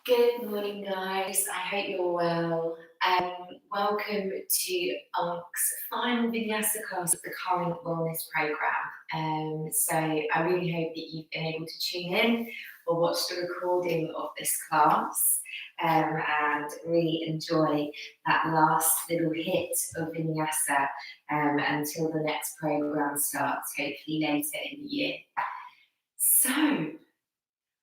Good morning, guys. I hope you're well. Welcome to bunq's final vinyasa class of the current wellness program. So I really hope that you've been able to tune in or watch the recording of this class and really enjoy that last little hit of vinyasa until the next program starts, hopefully later in the year. So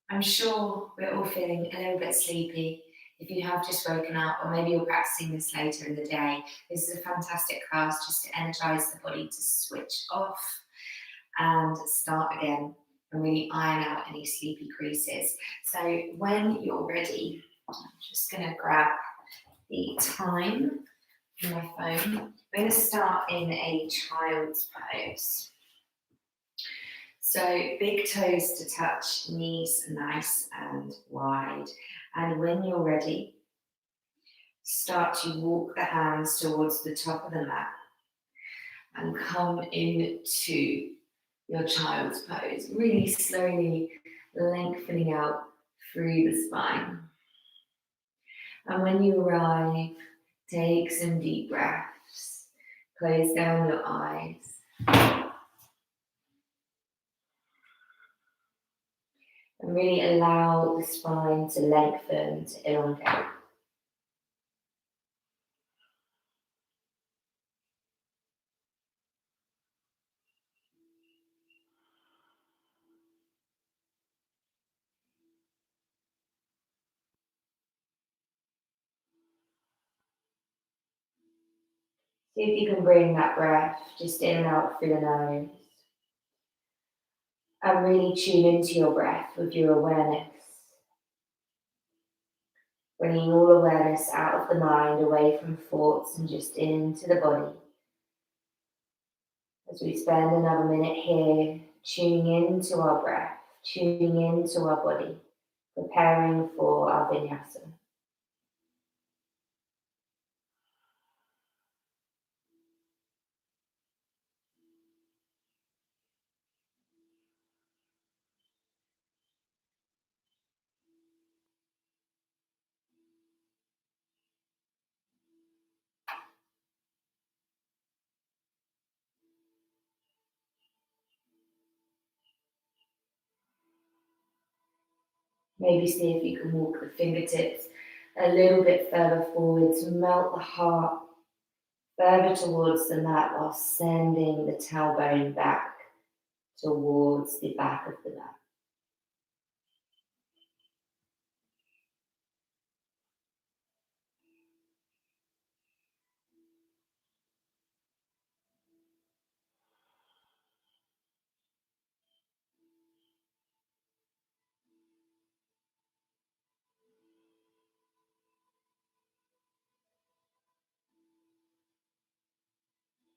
I'm sure we're all feeling a little bit sleepy. If you have just woken up, or maybe you're practicing this later in the day, this is a fantastic class just to energize the body to switch off and start again and really iron out any sleepy creases. So when you're ready, I'm just going to grab the time on my phone. We're going to start in a child's pose. So big toes to touch, knees nice and wide. And when you're ready, start to walk the hands towards the top of the mat and come into your child's pose, really slowly lengthening out through the spine. And when you arrive, take some deep breaths, close down your eyes. And really allow the spine to lengthen, to elongate. See if you can bring that breath just in and out through the nose. And really tune into your breath with your awareness. Bringing all awareness out of the mind, away from thoughts and just into the body. As we spend another minute here, tuning into our breath, tuning into our body, preparing for our vinyasa. Maybe see if you can walk the fingertips a little bit further forward to melt the heart further towards the mat while sending the tailbone back towards the back of the mat.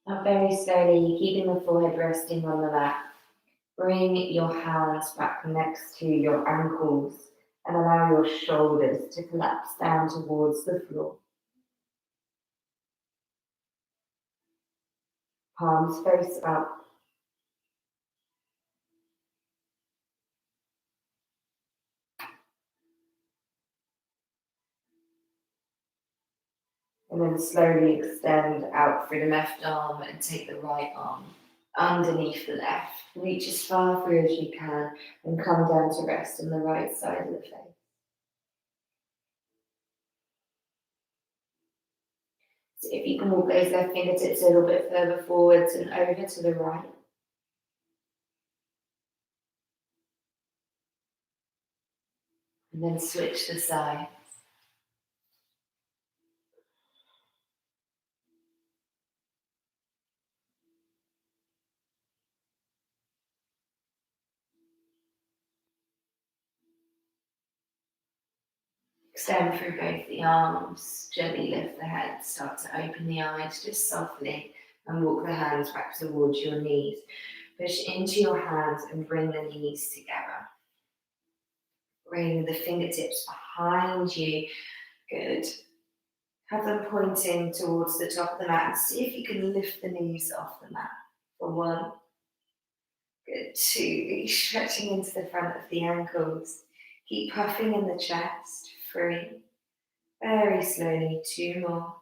Now very slowly, keeping the forehead resting on the mat, bring your hands back next to your ankles and allow your shoulders to collapse down towards the floor. Palms face up. And then slowly extend out through the left arm and take the right arm underneath the left. Reach as far through as you can and come down to rest on the right side of the face. So if you can walk those left fingertips a little bit further forwards and over to the right. And then switch the sides. Extend through both the arms, gently lift the head, start to open the eyes just softly and walk the hands back towards your knees. Push into your hands and bring the knees together. Bring the fingertips behind you. Good. Have them pointing towards the top of the mat and see if you can lift the knees off the mat. For 1. Good. 2. Really stretching into the front of the ankles. Keep puffing in the chest. 3. Very slowly, 2 more.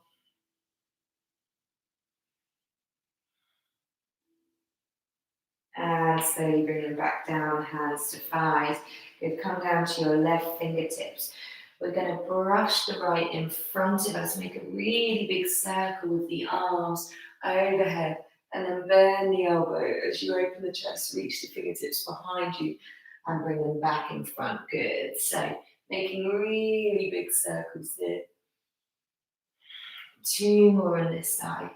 And slowly bring them back down, hands to thighs. Good, come down to your left fingertips. We're going to brush the right in front of us, make a really big circle with the arms overhead, and then bend the elbow as you open the chest, reach the fingertips behind you and bring them back in front. Good. So making really big circles here. 2 more on this side.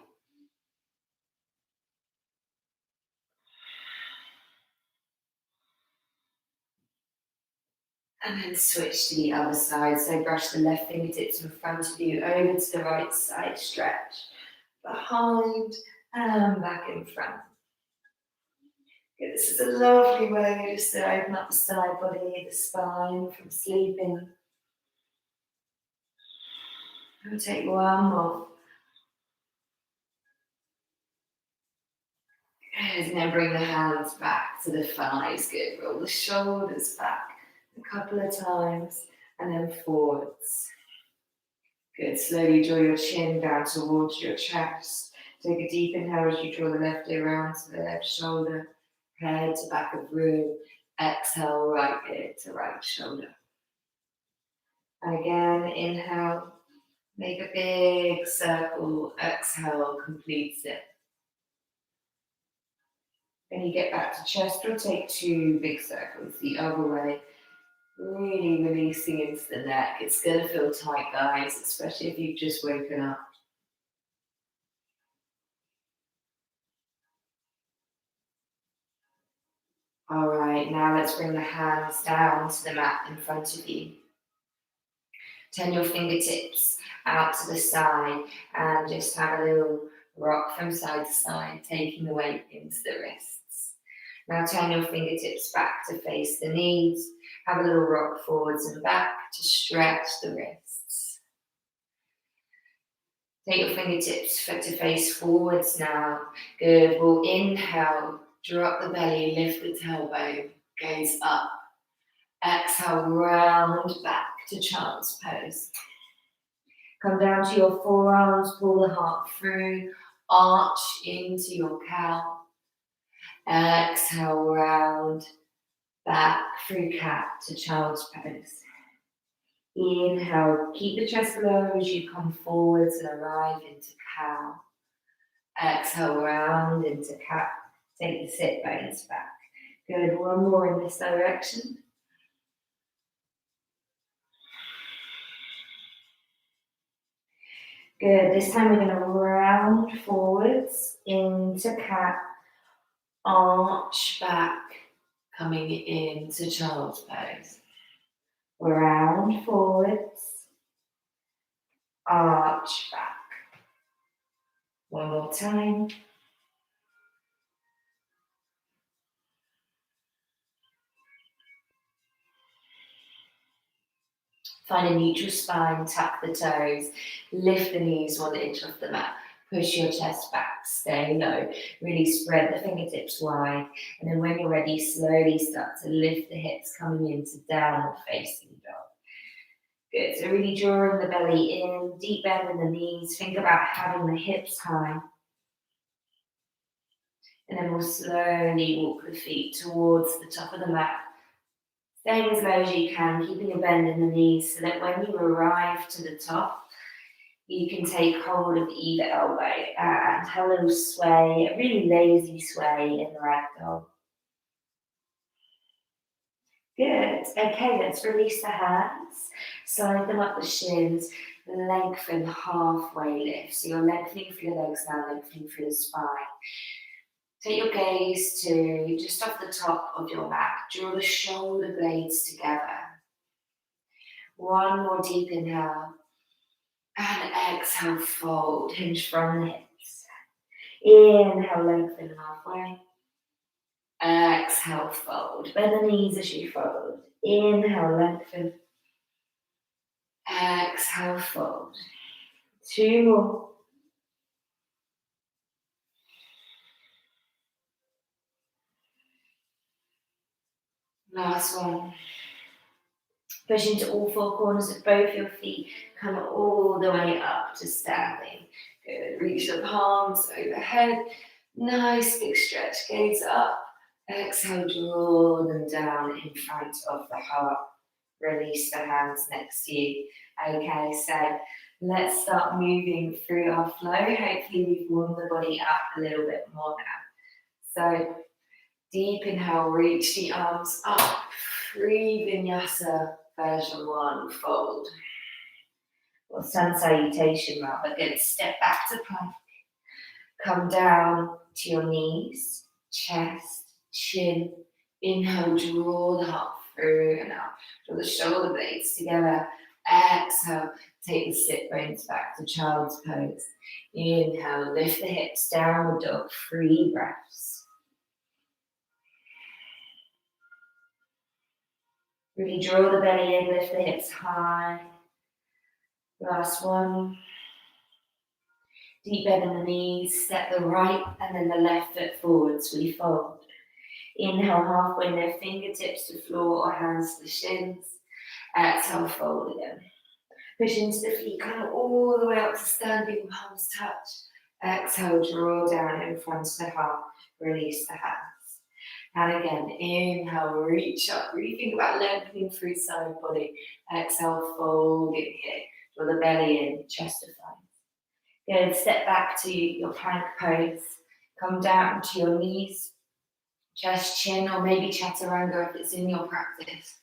And then switch to the other side. So brush the left fingertips in front of you, over to the right side, stretch. Behind and back in front. Good. This is a lovely way just to open up the side body, the spine from sleeping. We'll take one more. Good. And then bring the hands back to the thighs. Good. Roll the shoulders back a couple of times and then forwards. Good. Slowly draw your chin down towards your chest. Take a deep inhale as you draw the left ear around to the left shoulder, head to back of room. Exhale, right ear to right shoulder. And again, inhale, make a big circle. Exhale, completes it. When you get back to chest, we'll take 2 big circles the other way. Really releasing into the neck. It's going to feel tight, guys, especially if you've just woken up. All right, now let's bring the hands down to the mat in front of you. Turn your fingertips out to the side and just have a little rock from side to side, taking the weight into the wrists. Now turn your fingertips back to face the knees. Have a little rock forwards and back to stretch the wrists. Take your fingertips to face forwards now. Good. We'll inhale, drop the belly, lift the tailbone, gaze up. Exhale, round back to child's pose. Come down to your forearms, pull the heart through, arch into your cow. Exhale, round back through cat to child's pose. Inhale, keep the chest low as you come forwards and arrive into cow. Exhale, round into cat. Take the sit bones back. Good, one more in this direction. Good, this time we're going to round forwards into cat, arch back, coming into child's pose. Round forwards, arch back. One more time. Find a neutral spine, tuck the toes, lift the knees 1 inch off the mat, push your chest back, stay low, really spread the fingertips wide, and then when you're ready, slowly start to lift the hips coming into downward facing dog. Good, so really drawing the belly in, deep bend in the knees, think about having the hips high. And then we'll slowly walk the feet towards the top of the mat. Staying as low as you can, keeping a bend in the knees so that when you arrive to the top, you can take hold of either elbow and have a little sway, a really lazy sway in the ragdoll. Good. Okay, let's release the hands. Slide them up the shins. Lengthen halfway lift. So you're lengthening through the legs now, lengthening through the spine. Take your gaze to just off the top of your mat. Draw the shoulder blades together. One more deep inhale. And exhale, fold. Hinge from the hips. Inhale, lengthen halfway. Exhale, fold. Bend the knees as you fold. Inhale, lengthen. Exhale, fold. 2 more. Last one. Push into all four corners of both your feet. Come all the way up to standing. Good. Reach the palms overhead. Nice big stretch. Gaze up. Exhale, draw them down in front of the heart. Release the hands next to you. Okay, so let's start moving through our flow. Hopefully we've warmed the body up a little bit more now. So deep inhale, reach the arms up. Free vinyasa version 1, fold. Or sun salutation rather. Good. Step back to plank. Come down to your knees, chest, chin. Inhale, draw the heart through and up. Draw the shoulder blades together. Exhale, take the sit bones back to child's pose. Inhale, lift the hips, downward dog, 3 breaths. Really draw the belly in, lift the hips high. Last one. Deep bend in the knees, step the right and then the left foot forwards, we fold. Inhale, halfway lift, fingertips to floor or hands to the shins. Exhale, fold again. Push into the feet, come all the way up to standing, palms touch. Exhale, draw down in front of the heart, release the hands. And again, inhale, reach up, really think about lengthening through side body. Exhale, fold in here, draw the belly in, chest to thighs. Good, step back to your plank pose. Come down to your knees, chest, chin, or maybe chaturanga if it's in your practice.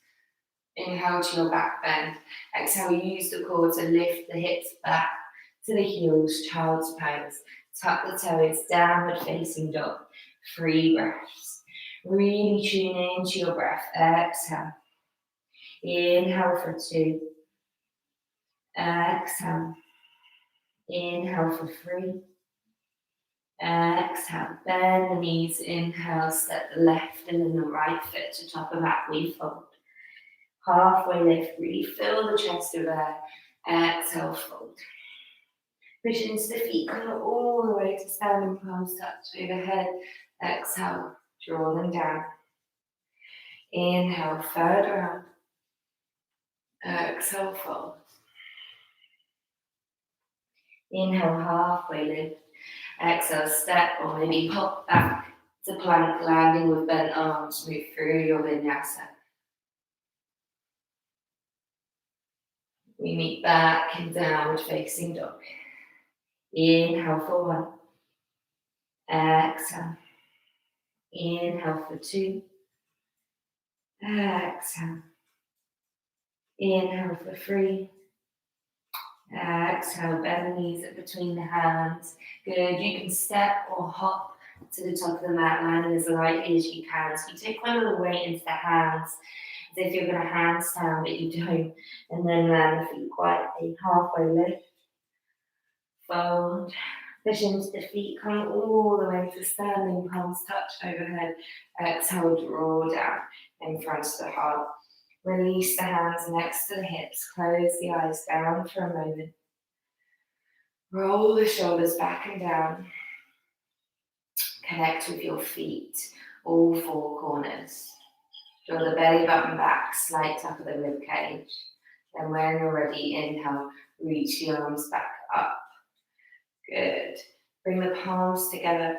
Inhale to your back bend. Exhale, use the core to lift the hips back to the heels, child's pose. Tuck the toes, downward facing dog. 3 breaths. Really tune into your breath. Exhale. Inhale for 2. Exhale. Inhale for 3. Exhale. Bend the knees. Inhale. Step the left and then the right foot to top of mat. We fold. Halfway lift. Really fill the chest of air. Exhale. Fold. Push into the feet. Come all the way to standing, palms touch overhead. Exhale. Draw them down. Inhale. Third round. Exhale. Fold. Inhale, halfway lift. Exhale, step or maybe hop back to plank, landing with bent arms. Move through your vinyasa. We meet back in downward facing dog. Inhale for 1. Exhale. Inhale for 2. Exhale. Inhale for 3. Exhale, bend the knees up between the hands. Good. You can step or hop to the top of the mat, landing as lightly as you can. So you take quite a lot of weight into the hands, as if you're going to handstand, but you don't. And then land the feet quietly, halfway lift. Fold. Push into the feet, come all the way to standing, palms touch overhead. Exhale, draw down in front of the heart. Release the hands next to the hips. Close the eyes down for a moment. Roll the shoulders back and down. Connect with your feet, all 4 corners. Draw the belly button back, slight tuck of the rib cage. Then when you're ready, inhale, reach the arms back up. Good. Bring the palms together,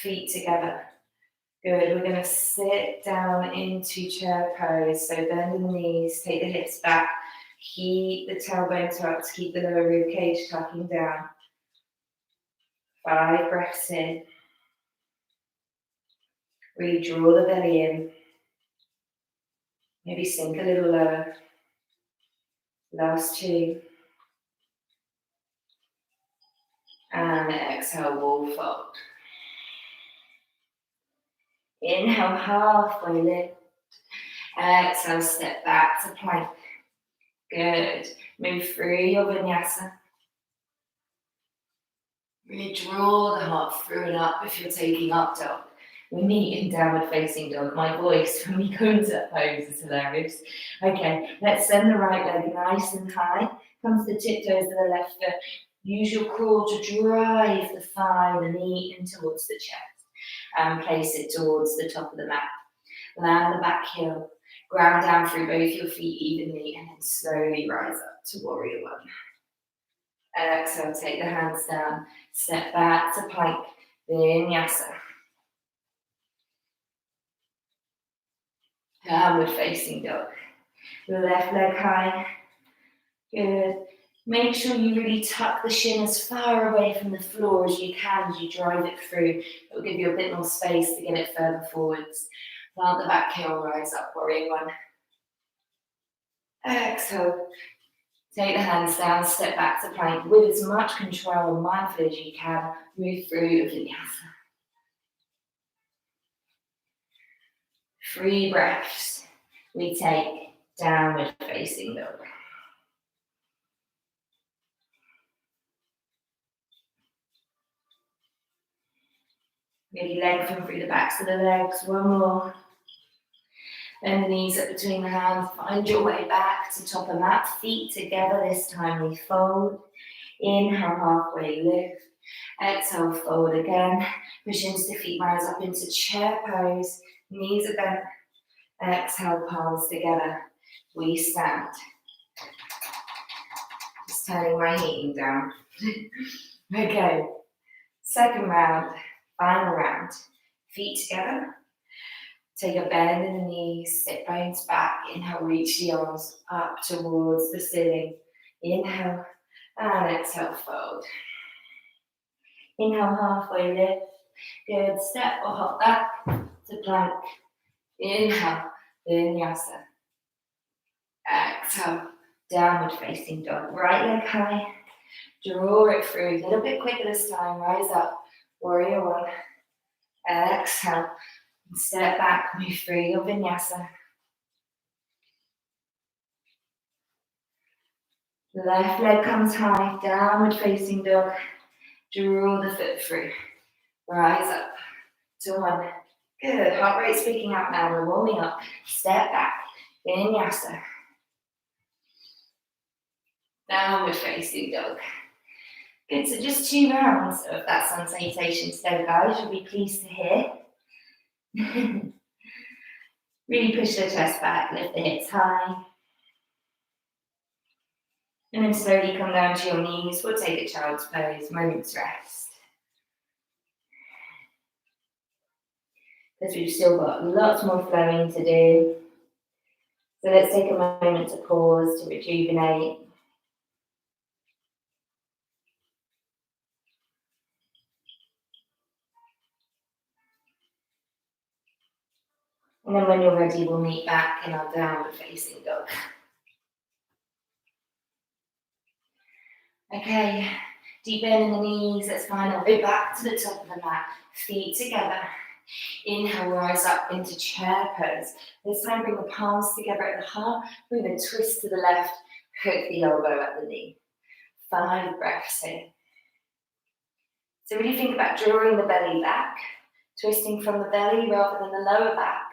feet together. Good, we're going to sit down into chair pose. So bend the knees, take the hips back, keep the tailbone tucked, keep the lower rib cage tucking down. 5 breaths in. Really draw the belly in. Maybe sink a little lower. Last 2. And exhale, wall fold. Inhale, halfway lift. Exhale, step back to plank. Good. Move through your vinyasa. Really draw the heart through and up if you're taking up dog. We meet in downward facing dog. My voice when we go into that pose is hilarious. Okay, let's send the right leg nice and high. Come to the tiptoes of the left foot. Use your crawl to drive the thigh, the knee in towards the chest. And place it towards the top of the mat. Land the back heel. Ground down through both your feet evenly and then slowly rise up to warrior one. Exhale, take the hands down. Step back to plank. Vinyasa. Downward facing dog. Left leg high. Good. Make sure you really tuck the shin as far away from the floor as you can as you drive it through. It will give you a bit more space to get it further forwards. Plant the back heel, rise up, warrior one. Exhale. Take the hands down, step back to plank with as much control and mindful as you can. Move through vinyasa. 3 breaths. We take downward facing dog. Really lengthen through the backs of the legs. One more. Bend the knees up between the hands. Find your way back to top of mat. Feet together. This time we fold. Inhale, halfway lift. Exhale, fold again. Push into the feet, rise up into chair pose. Knees are bent. Exhale, palms together. We stand. Just turning my heating down. Okay. Second round. Final round. Feet together. Take a bend in the knees, sit bones back. Inhale, reach the arms up towards the ceiling. Inhale, and exhale, fold. Inhale, halfway lift. Good, step or hop back to plank. Inhale, vinyasa. Exhale, downward facing dog. Right leg high. Draw it through, a little bit quicker this time. Rise up, warrior one. Exhale. Step back, move through your vinyasa. Left leg comes high, downward facing dog. Draw the foot through. Rise up to one. Good, heart rate's picking up now. We're warming up. Step back, vinyasa. Downward facing dog. Good, so just 2 rounds of that sun salutation today, guys. You'll be pleased to hear. Really push the chest back, lift the hips high. And then slowly come down to your knees. We'll take a child's pose, moment's rest. Because we've still got lots more flowing to do. So let's take a moment to pause, to rejuvenate. And then when you're ready, we'll meet back in our downward facing dog. Okay, deep bend in the knees, let's find our way back to the top of the mat. Feet together. Inhale, rise up into chair pose. This time bring the palms together at the heart. Bring a twist to the left, hook the elbow at the knee. 5 breaths here. So really think about drawing the belly back, twisting from the belly rather than the lower back.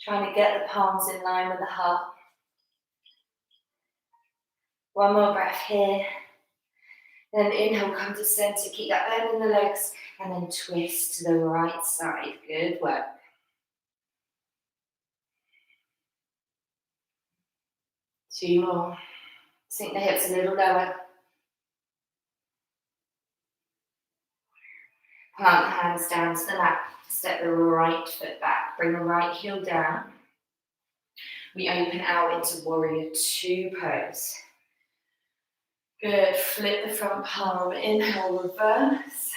Trying to get the palms in line with the heart. One more breath here. Then inhale, come to center. Keep that bend in the legs. And then twist to the right side. Good work. Two more. Sink the hips a little lower. Plant the hands down to the mat. Step the right foot back. Bring the right heel down. We open out into warrior 2 pose. Good. Flip the front palm. Inhale, reverse.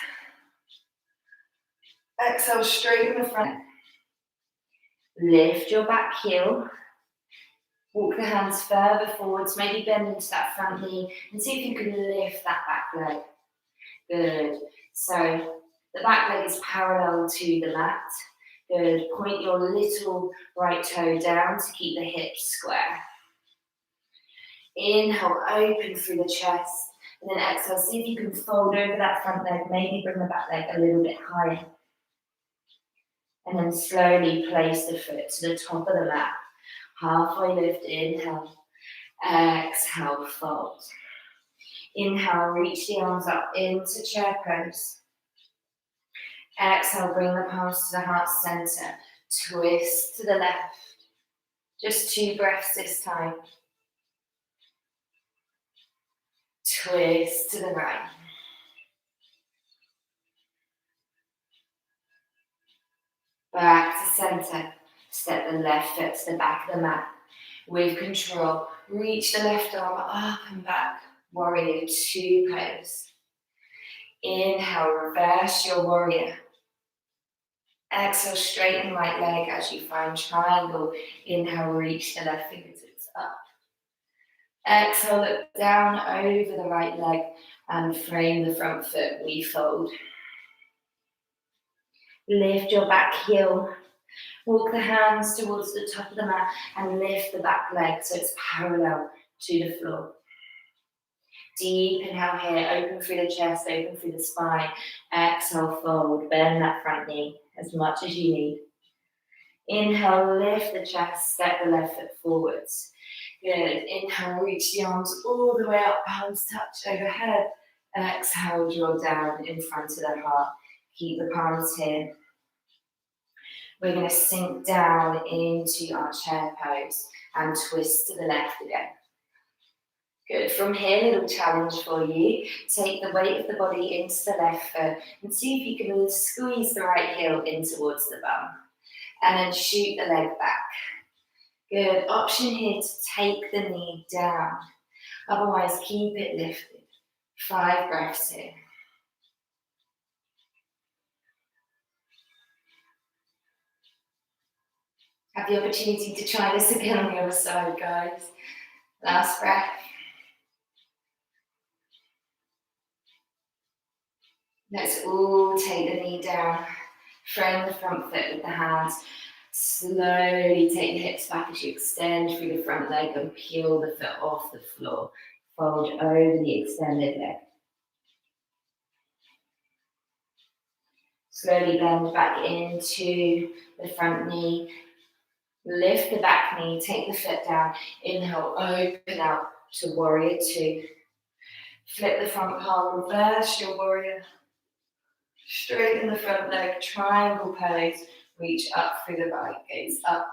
Exhale, straighten the front. Lift your back heel. Walk the hands further forwards. Maybe bend into that front knee. And see if you can lift that back leg. Good. So the back leg is parallel to the mat. Good. Point your little right toe down to keep the hips square. Inhale, open through the chest. And then exhale, see if you can fold over that front leg. Maybe bring the back leg a little bit higher. And then slowly place the foot to the top of the mat. Halfway lift, inhale. Exhale, fold. Inhale, reach the arms up into chair pose. Exhale, bring the palms to the heart center. twist to the left. Just 2 breaths this time. Twist to the right. Back to center. Step the left foot to the back of the mat. With control, reach the left arm up and back. Warrior 2 pose. Inhale, reverse your warrior. Exhale, straighten right leg as you find triangle. Inhale, reach the left fingertips up. Exhale, look down over the right leg and frame the front foot, we fold. Lift your back heel. Walk the hands towards the top of the mat and lift the back leg so it's parallel to the floor. Deep inhale here, open through the chest, open through the spine. Exhale, fold, bend that front knee as much as you need. Inhale, lift the chest, step the left foot forwards. Good, inhale, reach the arms all the way up, palms touch overhead. Exhale, draw down in front of the heart. Keep the palms here. We're going to sink down into our chair pose and twist to the left again. Good, from here, little challenge for you. Take the weight of the body into the left foot and see if you can squeeze the right heel in towards the bum. And then shoot the leg back. Good, option here to take the knee down. Otherwise, keep it lifted. 5 breaths here. Have the opportunity to try this again on the other side, guys. Last breath. Let's all take the knee down. Frame the front foot with the hands. Slowly take the hips back as you extend through the front leg and peel the foot off the floor. Fold over the extended leg. Slowly bend back into the front knee. Lift the back knee, take the foot down. Inhale, open out to warrior 2. Flip the front palm, reverse your warrior. Straighten the front leg, triangle pose. Reach up through the right, gaze up.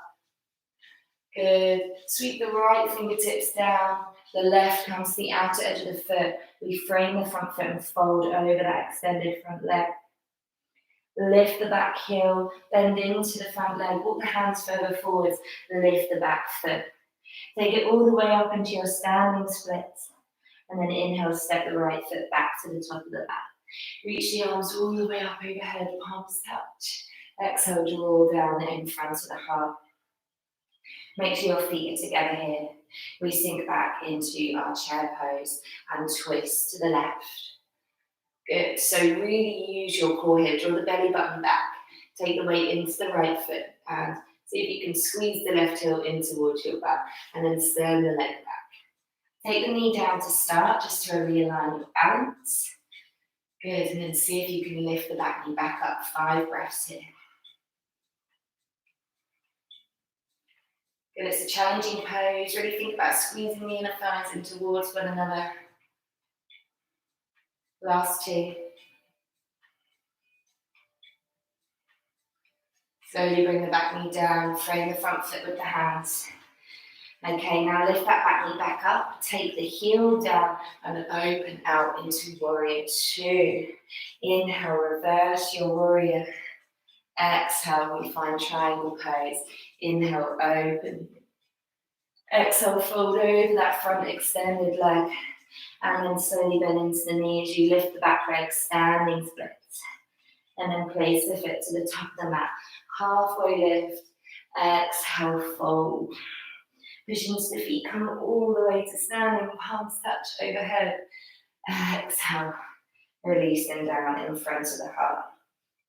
Good. Sweep the right fingertips down. The left comes to the outer edge of the foot. We frame the front foot and fold over that extended front leg. Lift the back heel, bend into the front leg, walk the hands further forwards, lift the back foot. Take it all the way up into your standing splits. And then inhale, step the right foot back to the top of the mat. Reach the arms all the way up overhead, palms touch. Exhale, draw down in front of the heart. Make sure your feet are together here. We sink back into our chair pose and twist to the left. Good, so really use your core here. Draw the belly button back. Take the weight into the right foot and see if you can squeeze the left heel in towards your back and then send the leg back. Take the knee down to start, just to realign your balance. Good, and then see if you can lift the back knee back up. 5 breaths here. Good, it's a challenging pose. Really think about squeezing the inner thighs in towards one another. Last 2. Slowly bring the back knee down, frame the front foot with the hands. Okay, now lift that back knee back up, take the heel down and open out into warrior 2. Inhale, reverse your warrior. Exhale, we find triangle pose. Inhale, open. Exhale, fold over that front extended leg. And then slowly bend into the knee as you lift the back leg, standing splits. And then place the foot to the top of the mat. Halfway lift. Exhale, fold. Push into the feet, come all the way to standing, palms touch overhead. Exhale, release them down in front of the heart.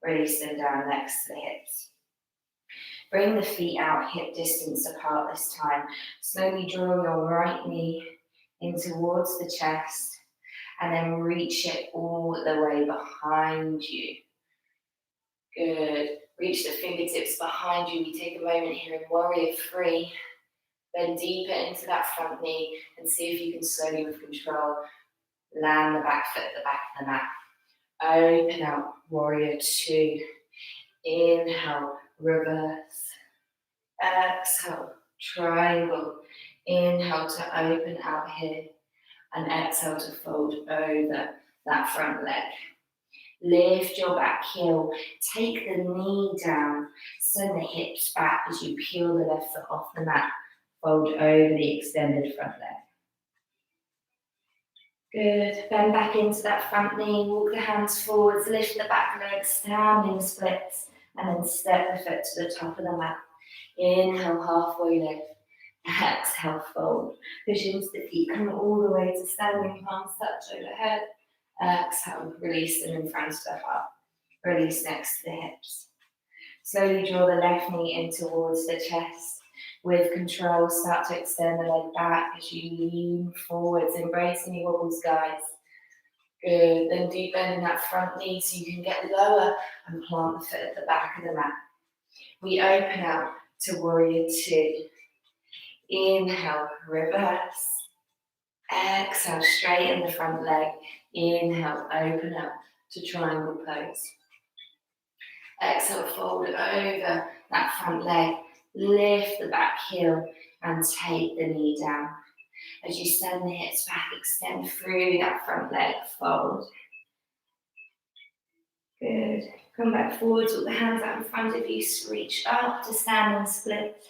Release them down next to the hips. Bring the feet out hip distance apart this time. Slowly draw your right knee in towards the chest and then reach it all the way behind you. Good. Reach the fingertips behind you. We take a moment here in warrior 3. Bend deeper into that front knee and see if you can slowly, with control, land the back foot at the back of the mat. Open out, warrior 2. Inhale, reverse. Exhale, triangle. Inhale to open out here. And exhale to fold over that front leg. Lift your back heel. Take the knee down. Send the hips back as you peel the left foot off the mat. Fold over the extended front leg. Good. Bend back into that front knee. Walk the hands forwards. Lift the back leg. Standing splits. And then step the foot to the top of the mat. Inhale, halfway lift. Exhale, fold. Push into the feet. Come all the way to standing palms touch overhead. Exhale, release them in front of the heart. Release next to the hips. Slowly draw the left knee in towards the chest. With control, start to extend the leg back as you lean forwards, embrace any wobbles, guys. Good, then deep bend in that front knee so you can get lower and plant the foot at the back of the mat. We open out to warrior two. Inhale, reverse. Exhale, straighten the front leg. Inhale, open up to triangle pose. Exhale, fold over that front leg. Lift the back heel and take the knee down. As you send the hips back, extend through that front leg, fold. Good. Come back forwards with the hands out in front of you. Reach up to standing split.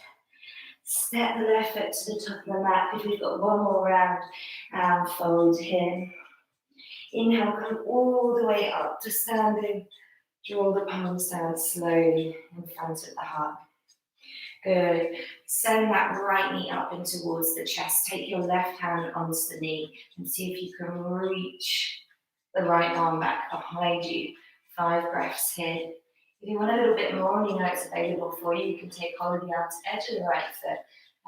Step the left foot to the top of the mat because we've got one more round. And fold here. Inhale, come all the way up to standing. Draw the palms down slowly in front of the heart. Good. Send that right knee up and towards the chest. Take your left hand onto the knee and see if you can reach the right arm back behind you. 5 breaths here. If you want a little bit more and you know it's available for you, you can take hold of the outer edge of the right foot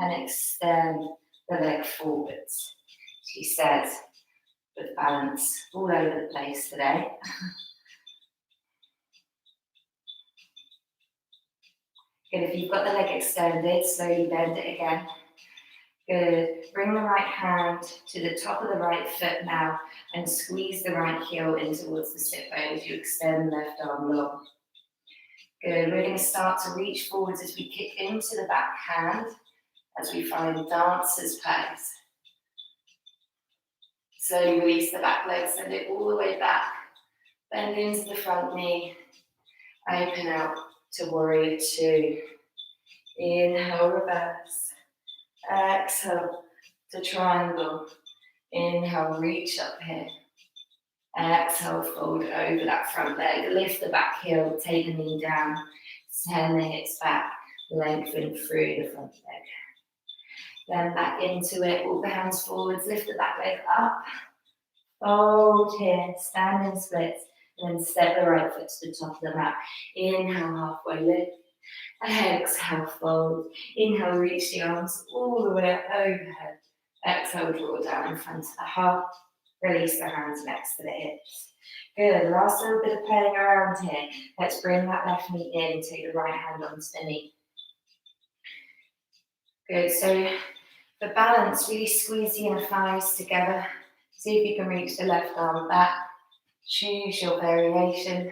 and extend the leg forwards. She says, with balance all over the place today. Good, if you've got the leg extended, slowly bend it again. Good, bring the right hand to the top of the right foot now and squeeze the right heel in towards the sit bone as you extend the left arm long. Good, we're going to start to reach forwards as we kick into the back hand as we find dancer's pose. Slowly release the back leg, send it all the way back, bend into the front knee, open out to warrior two. Inhale, reverse. Exhale to triangle. Inhale, reach up here. Exhale, fold over that front leg. Lift the back heel, take the knee down. Send the hips back, lengthen through the front leg. Then back into it, walk the hands forwards, lift the back leg up. Fold here, standing splits. And then step the right foot to the top of the mat. Inhale, halfway lift. Exhale, fold. Inhale, reach the arms all the way up overhead. Exhale, draw down in front of the heart. Release the hands next to the hips. Good, last little bit of playing around here. Let's bring that left knee in, take the right hand onto the knee. Good, so for balance, really squeeze the inner thighs together. See if you can reach the left arm back. Choose your variation.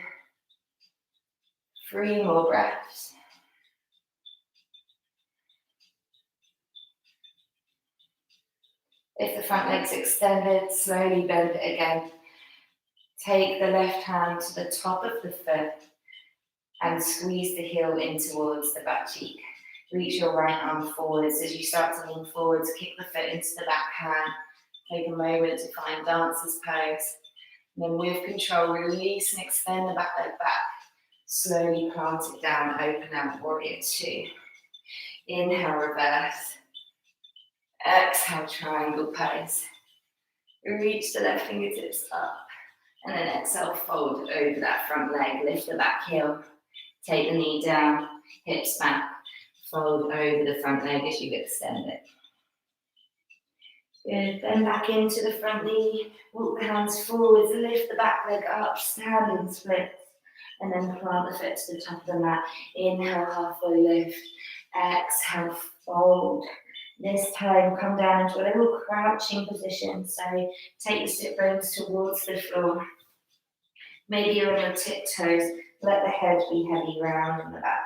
3 more breaths. If the front leg's extended, slowly bend it again. Take the left hand to the top of the foot and squeeze the heel in towards the back cheek. Reach your right arm forwards. As you start to lean forwards, kick the foot into the back hand. Take a moment to find dancer's pose. And then with control, release and extend the back leg back. Slowly plant it down, open out, warrior two. Inhale, reverse. Exhale, triangle pose. Reach the left fingertips up. And then exhale, fold over that front leg. Lift the back heel. Take the knee down, hips back. Fold over the front leg as you extend it. Good, then back into the front knee. Walk the hands forwards, lift the back leg up, standing splits. And then plant the foot to the top of the mat. Inhale, halfway lift. Exhale, fold. This time, come down into a little crouching position. So take your sit bones towards the floor. Maybe you're on your tiptoes. Let the head be heavy round in the back.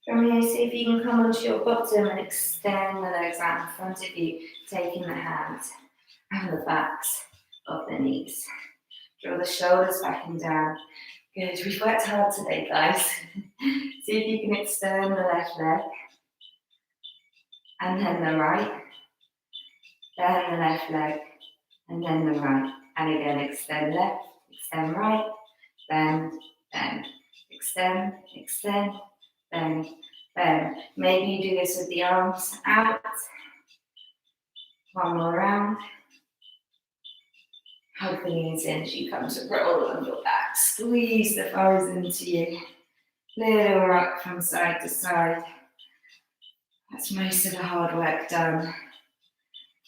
From here, see if you can come onto your bottom and extend the legs out in front of you, taking the hands and the backs of the knees. Draw the shoulders back and down. Good, we've worked hard today, guys. See if you can extend the left leg, and then the right, then the left leg, and then the right. And again, extend left, extend right, bend, bend, extend, extend, bend, bend. Maybe you do this with the arms out. One more round. Hug the knees in as you come to roll on your back. Squeeze the thighs into you. Little rock from side to side. That's most of the hard work done.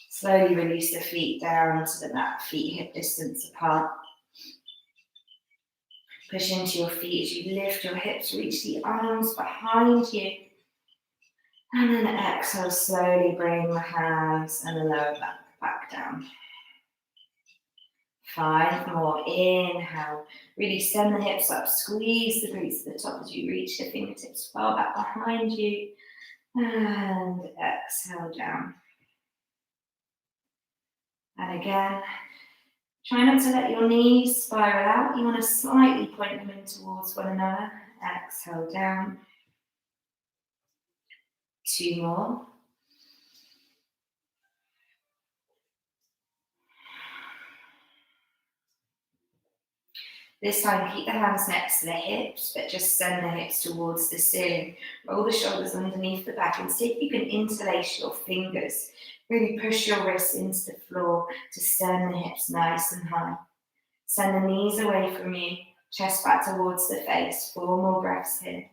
Slowly release the feet down to the mat, feet hip distance apart. Push into your feet as you lift your hips, reach the arms behind you. And then exhale, slowly bring the hands and the lower back down. 5 more. Inhale. Really send the hips up. Squeeze the glutes to the top as you reach the fingertips far back behind you. And exhale down. And again, try not to let your knees spiral out. You want to slightly point them in towards one another. Exhale down. 2 more. This time, keep the hands next to the hips, but just send the hips towards the ceiling. Roll the shoulders underneath the back and see if you can interlace your fingers. Really push your wrists into the floor to send the hips nice and high. Send the knees away from you, chest back towards the face. 4 more breaths here.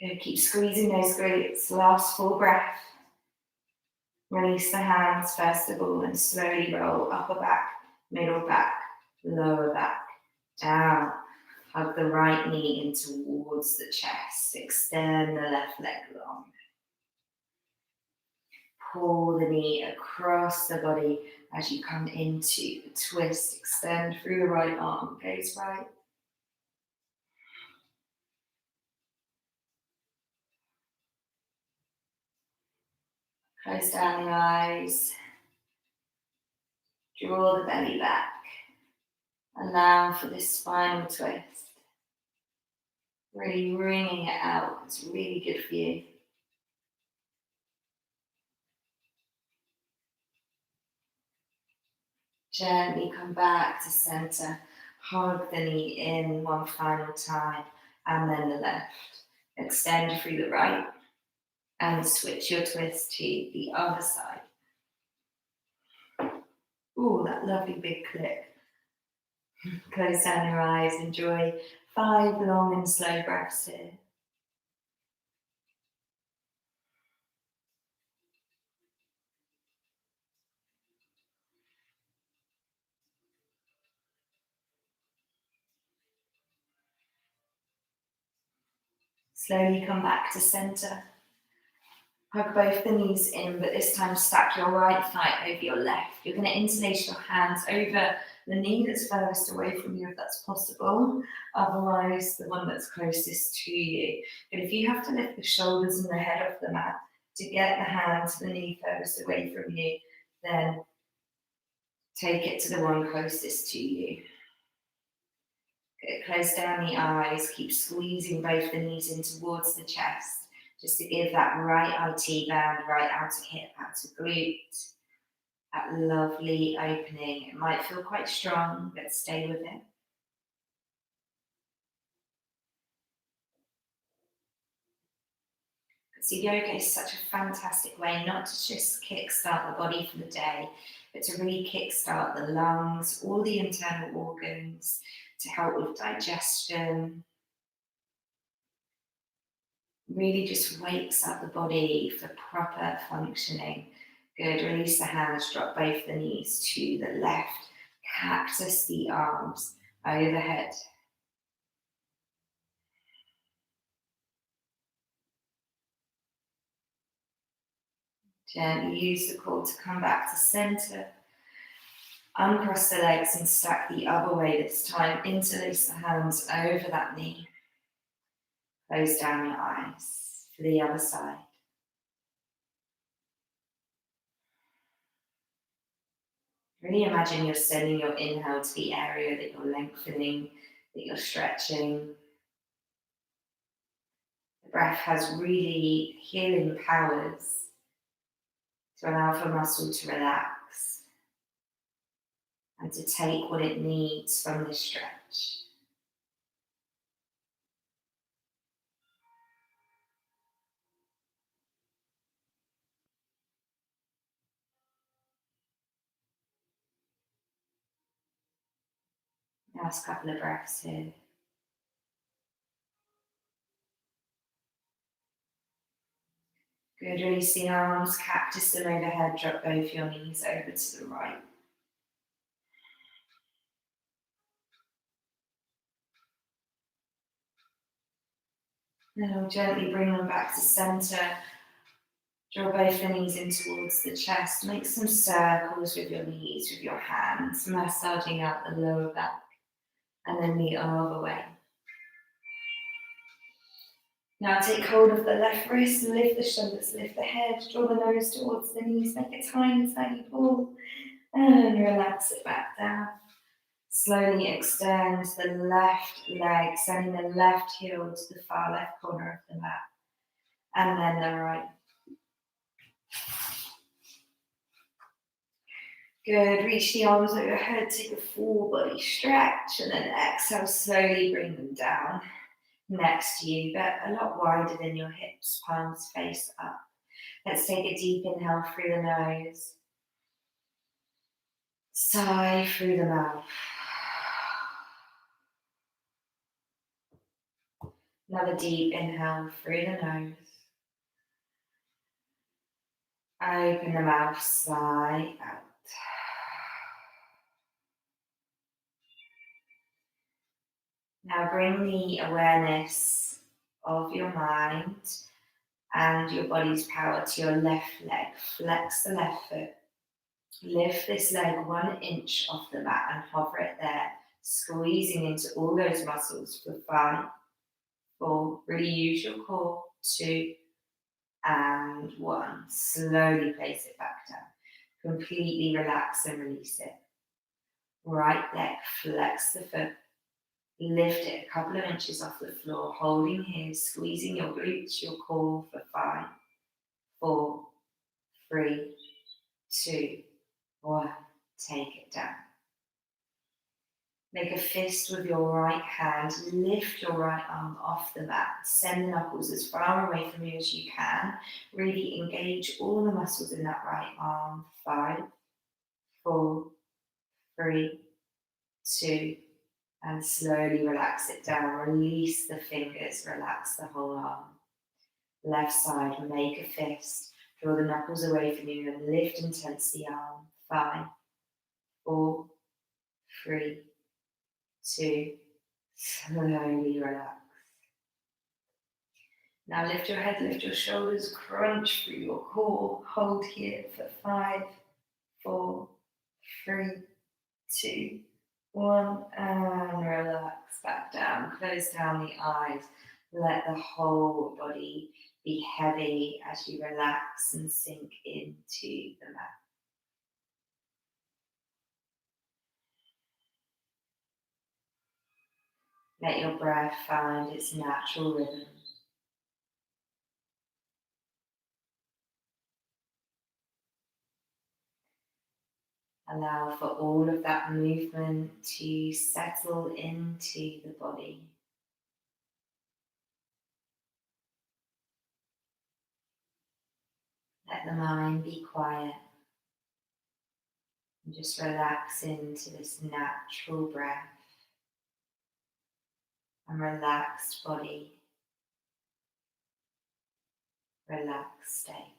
Good, keep squeezing those glutes. Last full breath. Release the hands first of all and slowly roll upper back, middle back, lower back, down. Hug the right knee in towards the chest. Extend the left leg long. Pull the knee across the body as you come into a twist. Extend through the right arm, gaze right. Close down the eyes. Draw the belly back. Allow for this spinal twist. Really wringing it out. It's really good for you. Gently come back to center. Hug the knee in one final time. And then the left. Extend through the right. And switch your twist to the other side. Ooh, that lovely big click. Close down your eyes. Enjoy 5 long and slow breaths here. Slowly come back to center. Hug both the knees in, but this time stack your right thigh over your left. You're going to interlace your hands over the knee that's furthest away from you if that's possible. Otherwise, the one that's closest to you. But if you have to lift the shoulders and the head off the mat to get the hand to the knee furthest away from you, then take it to the one closest to you. Good. Close down the eyes. Keep squeezing both the knees in towards the chest. Just to give that right IT band, right outer hip, outer glute, that lovely opening. It might feel quite strong, but stay with it. So yoga is such a fantastic way not to just kickstart the body for the day, but to really kickstart the lungs, all the internal organs, to help with digestion. Really just wakes up the body for proper functioning. Good, release the hands, drop both the knees to the left, cactus the arms overhead. Gently use the core to come back to center. Uncross the legs and stack the other way this time. Interlace the hands over that knee. Close down your eyes for the other side. Really imagine you're sending your inhale to the area that you're lengthening, that you're stretching. The breath has really healing powers to allow for muscle to relax and to take what it needs from this stretch. Last couple of breaths here. Good, release the arms, cactus them overhead, drop both your knees over to the right. Now gently bring them back to center. Draw both the knees in towards the chest. Make some circles with your knees, with your hands, massaging out the lower back, and then the other way. Now take hold of the left wrist, lift the shoulders, lift the head, draw the nose towards the knees, make a tiny, tiny pull, and relax it back down. Slowly extend the left leg, sending the left heel to the far left corner of the mat, and then the right. Good, reach the arms overhead, take a full body stretch, and then exhale, slowly bring them down next to you, but a lot wider than your hips, palms face up. Let's take a deep inhale through the nose. Sigh through the mouth. Another deep inhale through the nose. Open the mouth, sigh out. Now bring the awareness of your mind and your body's power to your left leg. Flex the left foot. Lift this leg 1 inch off the mat and hover it there, squeezing into all those muscles for 5, 4, really use your core, 2, and 1. Slowly place it back down. Completely relax and release it. Right leg, flex the foot. Lift it a couple of inches off the floor, holding here, squeezing your glutes, your core for 5, 4, 3, 2, 1. Take it down. Make a fist with your right hand. Lift your right arm off the mat. Send the knuckles as far away from you as you can. Really engage all the muscles in that right arm. 5, 4, 3, 2, and slowly relax it down. Release the fingers, relax the whole arm. Left side, make a fist. Draw the knuckles away from you and lift and tense the arm. 5, 4, 3, 2, slowly relax. Now lift your head, lift your shoulders, crunch through your core. Hold here for 5, 4, 3, 2, 1, and relax back down. Close down the eyes. Let the whole body be heavy as you relax and sink into the mat. Let your breath find its natural rhythm. Allow for all of that movement to settle into the body. Let the mind be quiet. And just relax into this natural breath and relaxed body, relaxed state.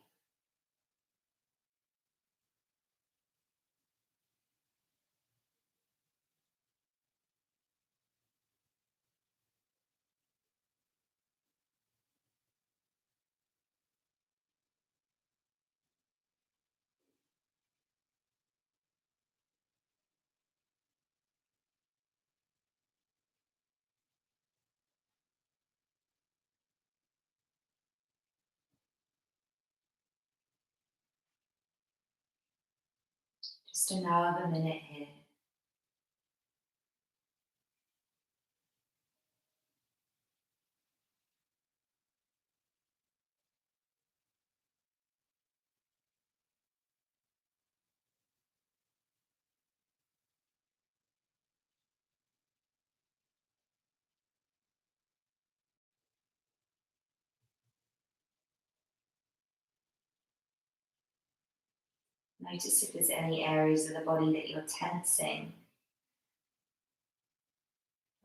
Just another minute here. Notice if there's any areas of the body that you're tensing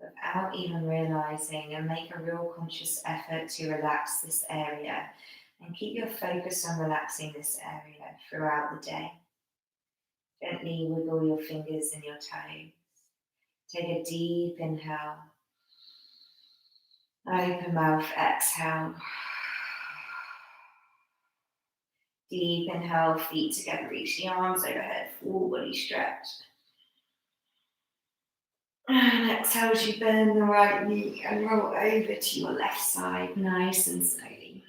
without even realizing, and make a real conscious effort to relax this area and keep your focus on relaxing this area throughout the day. Gently wiggle your fingers and your toes. Take a deep inhale. Open mouth, exhale. Deep inhale, feet together, reach the arms overhead, full body stretch. And exhale as you bend the right knee and roll over to your left side, nice and slowly.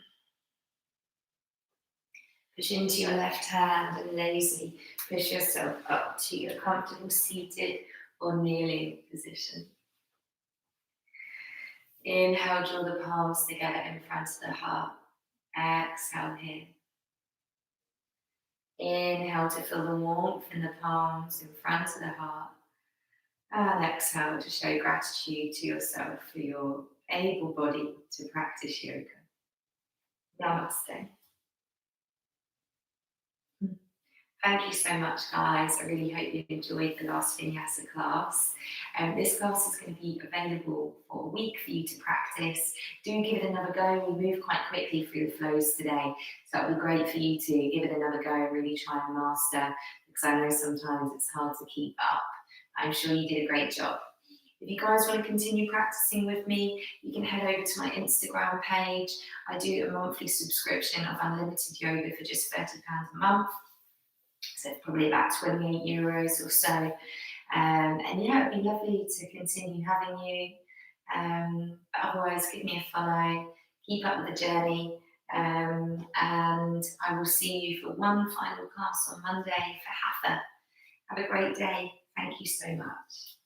Push into your left hand and lazily push yourself up to your comfortable seated or kneeling position. Inhale, draw the palms together in front of the heart. Exhale here. Inhale to feel the warmth in the palms in front of the heart. And exhale to show gratitude to yourself for your able body to practice yoga. Namaste. Thank you so much, guys. I really hope you enjoyed the last Vinyasa class. This class is going to be available for a week for you to practice. Do give it another go. We move quite quickly through the flows today, so it would be great for you to give it another go and really try and master, because I know sometimes it's hard to keep up. I'm sure you did a great job. If you guys want to continue practicing with me, you can head over to my Instagram page. I do a monthly subscription of unlimited yoga for just £30 a month. So it's probably about 28 euros or so. And yeah, it'd be lovely to continue having you. But otherwise, give me a follow, keep up with the journey. And I will see you for one final class on Monday for Hatha. Have a great day. Thank you so much.